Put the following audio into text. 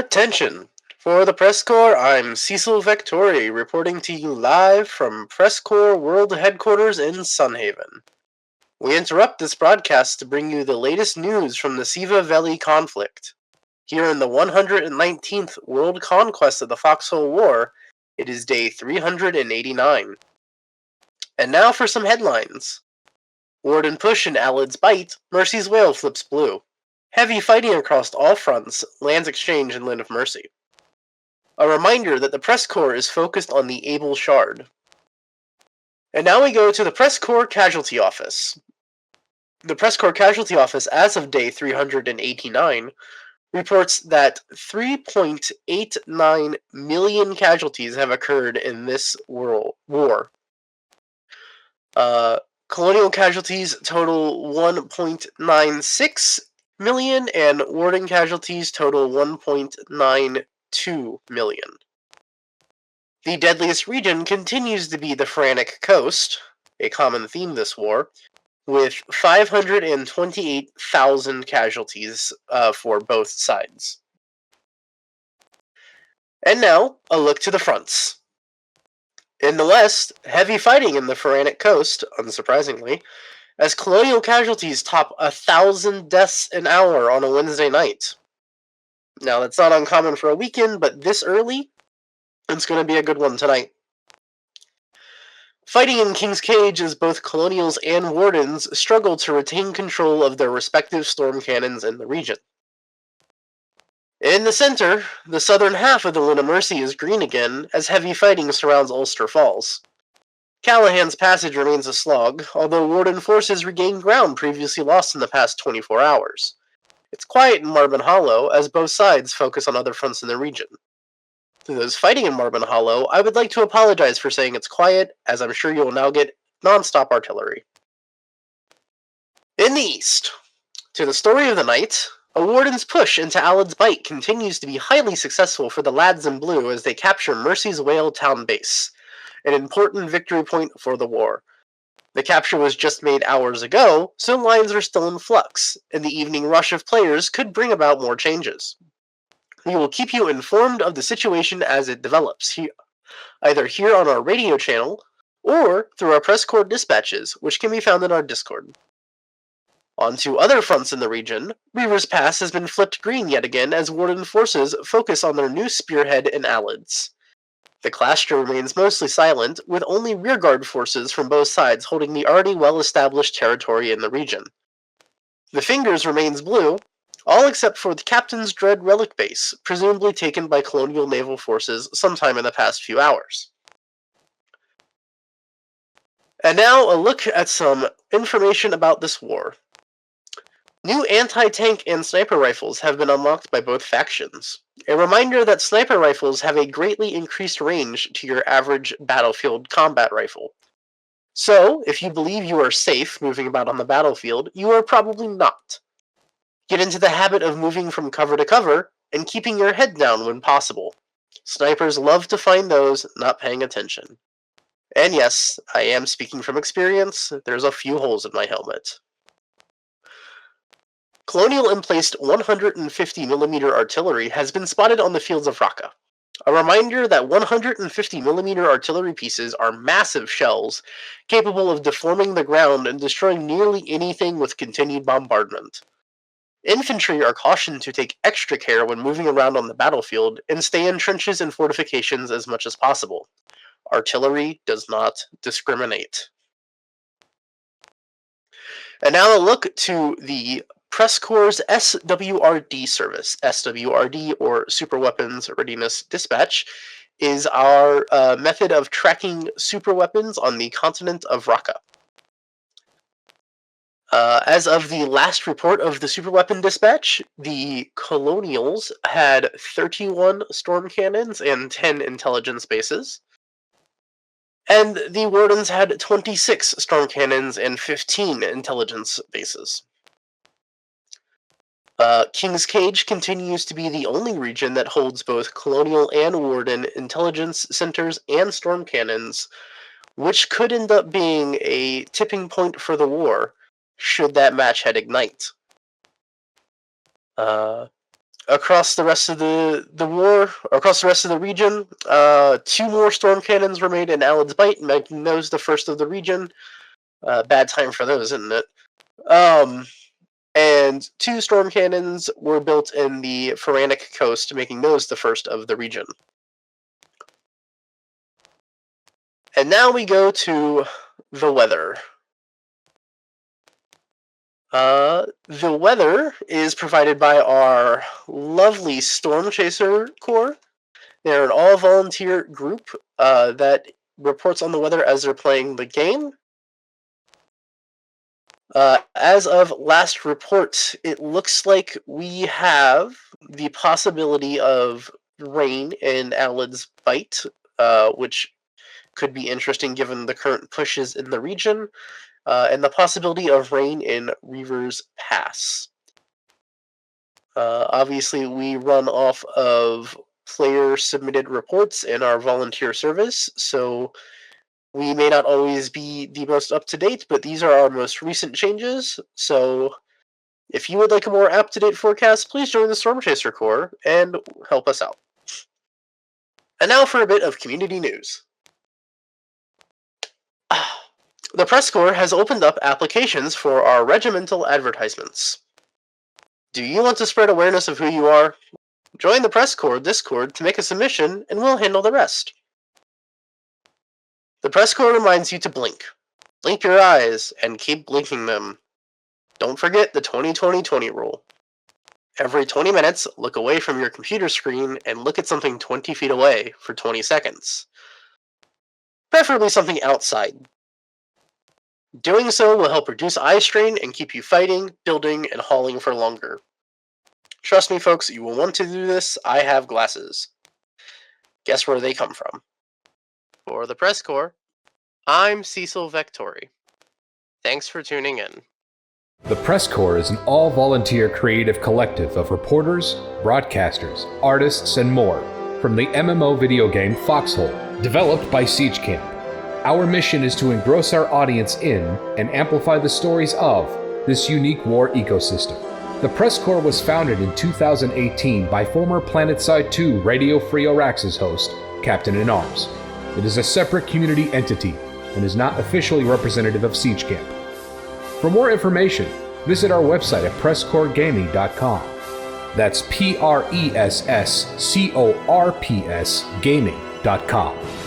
Attention! For the PressCorps, I'm Cecil A Vectori, reporting to you live from PressCorps World Headquarters in Sunhaven. We interrupt this broadcast to bring you the latest news from the Siva Valley conflict. Here in the 119th World Conquest of the Foxhole War, it is day 389. And now for some headlines. Warden push in Allod's Bight, Mercy's Wail flips blue. Heavy fighting across all fronts, lands exchange in Land of Mercy. A reminder that the PressCorps is focused on the Able Shard. And now we go to the PressCorps Casualty Office. The PressCorps Casualty Office, as of day 389, reports that 3.89 million casualties have occurred in this war. Colonial casualties total 1.96 million, and Warden casualties total 1.92 million. The deadliest region continues to be the Frantic Coast, a common theme this war, with 528,000 casualties for both sides. And now, a look to the fronts. In the west, heavy fighting in the Frantic Coast, unsurprisingly, as colonial casualties top 1,000 deaths an hour on a Wednesday night. Now, that's not uncommon for a weekend, but this early, it's going to be a good one tonight. Fighting in King's Cage as both colonials and wardens struggle to retain control of their respective storm cannons in the region. In the center, the southern half of the Land of Mercy is green again, as heavy fighting surrounds Ulster Falls. Callahan's Passage remains a slog, although Warden forces regain ground previously lost in the past 24 hours. It's quiet in Marben Hollow, as both sides focus on other fronts in the region. To those fighting in Marben Hollow, I would like to apologize for saying it's quiet, as I'm sure you will now get non-stop artillery. In the east, to the story of the night, a Warden's push into Allod's Bight continues to be highly successful for the lads in blue as they capture Mercy's Wail town base, an important victory point for the war. The capture was just made hours ago, so lines are still in flux, and the evening rush of players could bring about more changes. We will keep you informed of the situation as it develops, either here on our radio channel, or through our PressCorps dispatches, which can be found in our Discord. On to other fronts in the region, Reaver's Pass has been flipped green yet again as Warden forces focus on their new spearhead in Allod's. The clash remains mostly silent, with only rearguard forces from both sides holding the already well-established territory in the region. The Fingers remains blue, all except for the Captain's Dread Relic Base, presumably taken by colonial naval forces sometime in the past few hours. And now a look at some information about this war. New anti-tank and sniper rifles have been unlocked by both factions. A reminder that sniper rifles have a greatly increased range to your average battlefield combat rifle. So, if you believe you are safe moving about on the battlefield, you are probably not. Get into the habit of moving from cover to cover, and keeping your head down when possible. Snipers love to find those not paying attention. And yes, I am speaking from experience, there's a few holes in my helmet. Colonial emplaced 150mm artillery has been spotted on the fields of Raqqa. A reminder that 150mm artillery pieces are massive shells, capable of deforming the ground and destroying nearly anything with continued bombardment. Infantry are cautioned to take extra care when moving around on the battlefield and stay in trenches and fortifications as much as possible. Artillery does not discriminate. And now a look to the PressCorps' SWRD service. SWRD, or Super Weapons Readiness Dispatch, is our method of tracking super weapons on the continent of Raqqa. As of the last report of the Super Weapon Dispatch, the Colonials had 31 storm cannons and 10 intelligence bases, and the Wardens had 26 storm cannons and 15 intelligence bases. King's Cage continues to be the only region that holds both Colonial and Warden intelligence centers and storm cannons, which could end up being a tipping point for the war, should that match head ignite. across the rest of the war, across the rest of the region, 2 more storm cannons were made in Allod's Bight, making those the first of the region. Bad time for those, isn't it? And 2 storm cannons were built in the Pharaonic coast, making those the first of the region. And now we go to the weather. The weather is provided by our lovely Storm Chaser Corps. They're an all-volunteer group that reports on the weather as they're playing the game. As of last report, it looks like we have the possibility of rain in Allod's Bight, which could be interesting given the current pushes in the region, and the possibility of rain in Reaver's Pass. Obviously, we run off of player-submitted reports in our volunteer service, so we may not always be the most up-to-date, but these are our most recent changes, so if you would like a more up-to-date forecast, please join the Storm Chaser Corps and help us out. And now for a bit of community news. The PressCorps has opened up applications for our regimental advertisements. Do you want to spread awareness of who you are? Join the PressCorps Discord to make a submission, and we'll handle the rest. The PressCorps reminds you to blink. Blink your eyes, and keep blinking them. Don't forget the 20-20-20 rule. Every 20 minutes, look away from your computer screen and look at something 20 feet away for 20 seconds. Preferably something outside. Doing so will help reduce eye strain and keep you fighting, building, and hauling for longer. Trust me, folks, you will want to do this. I have glasses. Guess where they come from? For the PressCorps, I'm Cecil A Vectori. Thanks for tuning in. The PressCorps is an all-volunteer creative collective of reporters, broadcasters, artists, and more from the MMO video game Foxhole, developed by Siege Camp. Our mission is to engross our audience in and amplify the stories of this unique war ecosystem. The PressCorps was founded in 2018 by former Planetside 2 Radio Free Auraxis host, CaptainInArms. It is a separate community entity and is not officially representative of Siege Camp. For more information, visit our website at PressCorpsGaming.com. That's PressCorps Gaming.com.